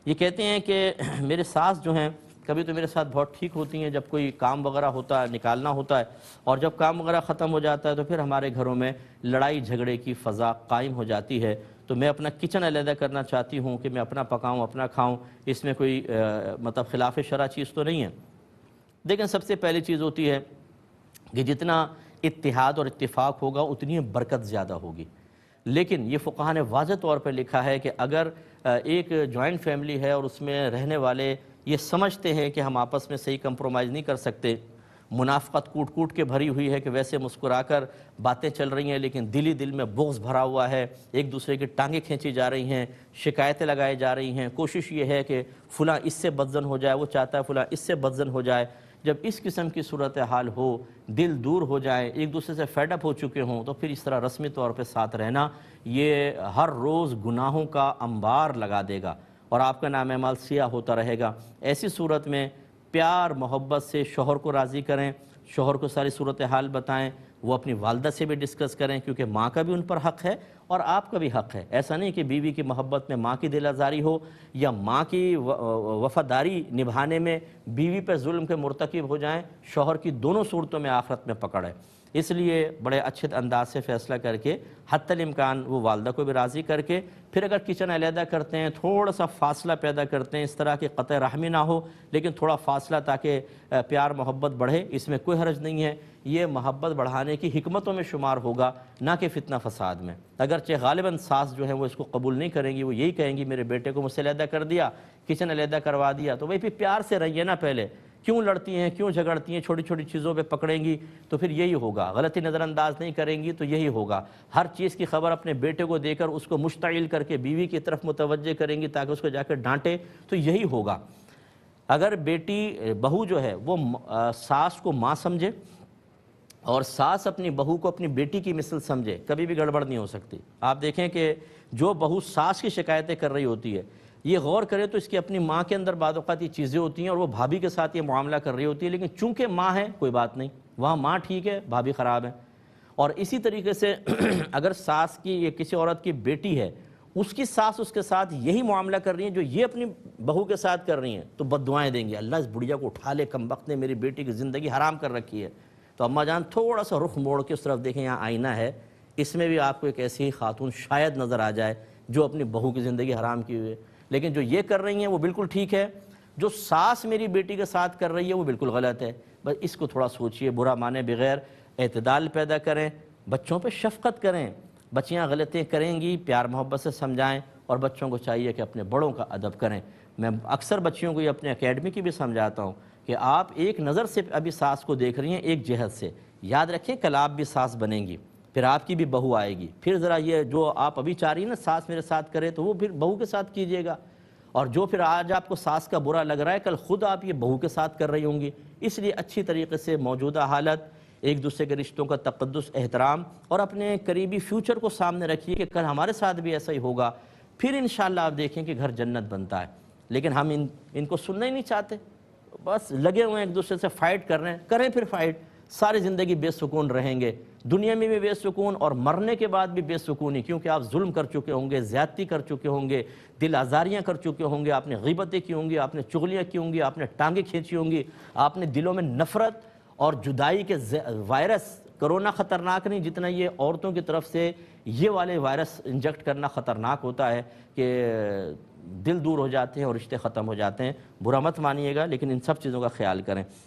یہ کہتے ہیں کہ میرے ساس جو ہیں کبھی تو میرے ساتھ بہت ٹھیک ہوتی ہیں جب کوئی کام وغیرہ ہوتا ہے نکالنا ہوتا ہے، اور جب کام وغیرہ ختم ہو جاتا ہے تو پھر ہمارے گھروں میں لڑائی جھگڑے کی فضا قائم ہو جاتی ہے۔ تو میں اپنا کچن علیحدہ کرنا چاہتی ہوں کہ میں اپنا پکاؤں اپنا کھاؤں، اس میں کوئی مطلب خلاف شرع چیز تو نہیں ہے۔ لیکن سب سے پہلی چیز ہوتی ہے کہ جتنا اتحاد اور اتفاق ہوگا اتنی برکت زیادہ ہوگی۔ لیکن یہ فقہاء نے واضح طور پر لکھا ہے کہ اگر ایک جوائنٹ فیملی ہے اور اس میں رہنے والے یہ سمجھتے ہیں کہ ہم آپس میں صحیح کمپرومائز نہیں کر سکتے، منافقت کوٹ کوٹ کے بھری ہوئی ہے کہ ویسے مسکرا کر باتیں چل رہی ہیں لیکن دل ہی دل میں بغض بھرا ہوا ہے، ایک دوسرے کی ٹانگیں کھینچی جا رہی ہیں، شکایتیں لگائی جا رہی ہیں، کوشش یہ ہے کہ فلاں اس سے بدزن ہو جائے، وہ چاہتا ہے فلاں اس سے بدزن ہو جائے۔ جب اس قسم کی صورتحال ہو، دل دور ہو جائے، ایک دوسرے سے فیڈ اپ ہو چکے ہوں، تو پھر اس طرح رسمی طور پہ ساتھ رہنا یہ ہر روز گناہوں کا انبار لگا دے گا اور آپ کا نام اعمال سیاہ ہوتا رہے گا۔ ایسی صورت میں پیار محبت سے شوہر کو راضی کریں، شوہر کو ساری صورتحال بتائیں، وہ اپنی والدہ سے بھی ڈسکس کریں کیونکہ ماں کا بھی ان پر حق ہے اور آپ کا بھی حق ہے۔ ایسا نہیں کہ بیوی کی محبت میں ماں کی دل آزاری ہو یا ماں کی وفاداری نبھانے میں بیوی پہ ظلم کے مرتکب ہو جائیں، شوہر کی دونوں صورتوں میں آخرت میں پکڑ ہے۔ اس لیے بڑے اچھے انداز سے فیصلہ کر کے حتی الامکان وہ والدہ کو بھی راضی کر کے پھر اگر کچن علیحدہ کرتے ہیں، تھوڑا سا فاصلہ پیدا کرتے ہیں، اس طرح کی قطع رحمی نہ ہو لیکن تھوڑا فاصلہ تاکہ پیار محبت بڑھے، اس میں کوئی حرج نہیں ہے۔ یہ محبت بڑھانے کی حکمتوں میں شمار ہوگا، نہ کہ فتنہ فساد میں۔ اگرچہ غالباً ساس جو ہے وہ اس کو قبول نہیں کریں گی، وہ یہی کہیں گی میرے بیٹے کو مجھ سے علیحدہ کر دیا، کچن علیحدہ کروا دیا، تو وہی پھر پیار سے رہیے نا، پہلے کیوں لڑتی ہیں کیوں جھگڑتی ہیں، چھوٹی چھوٹی چیزوں پہ پکڑیں گی تو پھر یہی ہوگا، غلطی نظر انداز نہیں کریں گی تو یہی ہوگا۔ ہر چیز کی خبر اپنے بیٹے کو دے کر اس کو مشتعل کر کے بیوی کی طرف متوجہ کریں گی تاکہ اس کو جا کے ڈانٹے تو یہی ہوگا۔ اگر بیٹی بہو جو ہے وہ ساس کو ماں سمجھے اور ساس اپنی بہو کو اپنی بیٹی کی مثل سمجھے، کبھی بھی گڑبڑ نہیں ہو سکتی۔ آپ دیکھیں کہ جو بہو ساس کی شکایتیں کر رہی ہوتی ہے، یہ غور کرے تو اس کی اپنی ماں کے اندر بعض اوقات یہ چیزیں ہوتی ہیں اور وہ بھابھی کے ساتھ یہ معاملہ کر رہی ہوتی ہے، لیکن چونکہ ماں ہے کوئی بات نہیں، وہاں ماں ٹھیک ہے بھابھی خراب ہے۔ اور اسی طریقے سے اگر ساس کی یا کسی عورت کی بیٹی ہے، اس کی ساس اس کے ساتھ یہی معاملہ کر رہی ہیں جو یہ اپنی بہو کے ساتھ کر رہی ہیں، تو بد دعائیں دیں گی، اللہ اس بڑھیا کو اٹھا لے، کمبخت نے میری بیٹی کی زندگی حرام کر رکھی ہے۔ تو اماں جان تھوڑا سا رخ موڑ کے اس طرف دیکھیں، یہاں آئینہ ہے، اس میں بھی آپ کو ایک ایسی خاتون شاید نظر آ جائے جو اپنی بہو کی زندگی حرام کی ہوئی ہے، لیکن جو یہ کر رہی ہیں وہ بالکل ٹھیک ہے، جو ساس میری بیٹی کے ساتھ کر رہی ہے وہ بالکل غلط ہے۔ بس اس کو تھوڑا سوچئے، برا مانے بغیر اعتدال پیدا کریں، بچوں پہ شفقت کریں، بچیاں غلطیاں کریں گی پیار محبت سے سمجھائیں، اور بچوں کو چاہیے کہ اپنے بڑوں کا ادب کریں۔ میں اکثر بچیوں کو یہ اپنے اکیڈمی کی بھی سمجھاتا ہوں کہ آپ ایک نظر سے ابھی ساس کو دیکھ رہی ہیں ایک جہت سے، یاد رکھیں کل آپ بھی ساس بنیں گی، پھر آپ کی بھی بہو آئے گی، پھر ذرا یہ جو آپ ابھی چاہ رہی ہیں نا ساس میرے ساتھ کرے تو وہ پھر بہو کے ساتھ کیجئے گا، اور جو پھر آج آپ کو ساس کا برا لگ رہا ہے کل خود آپ یہ بہو کے ساتھ کر رہی ہوں گی۔ اس لیے اچھی طریقے سے موجودہ حالت، ایک دوسرے کے رشتوں کا تقدس، احترام اور اپنے قریبی فیوچر کو سامنے رکھیے کہ کل ہمارے ساتھ بھی ایسا ہی ہوگا، پھر انشاءاللہ آپ دیکھیں کہ گھر جنت بنتا ہے۔ لیکن ہم ان کو سننا ہی نہیں چاہتے، بس لگے ہوئے ہیں ایک دوسرے سے فائٹ کر رہے ہیں، کریں پھر فائٹ، ساری زندگی بے سکون رہیں گے، دنیا میں بھی بے سکون اور مرنے کے بعد بھی بے سکونی، کیونکہ آپ ظلم کر چکے ہوں گے، زیادتی کر چکے ہوں گے، دل آزاریاں کر چکے ہوں گے، آپ نے غیبتیں کی ہوں گی، آپ نے چغلیاں کی ہوں گی، آپ نے ٹانگیں کھینچی ہوں گی، آپ نے دلوں میں نفرت اور جدائی کے وائرس، کرونا خطرناک نہیں جتنا یہ عورتوں کی طرف سے یہ والے وائرس انجیکٹ کرنا خطرناک ہوتا ہے کہ دل دور ہو جاتے ہیں اور رشتے ختم ہو جاتے ہیں۔ برا مت مانیے گا لیکن ان سب چیزوں کا خیال کریں۔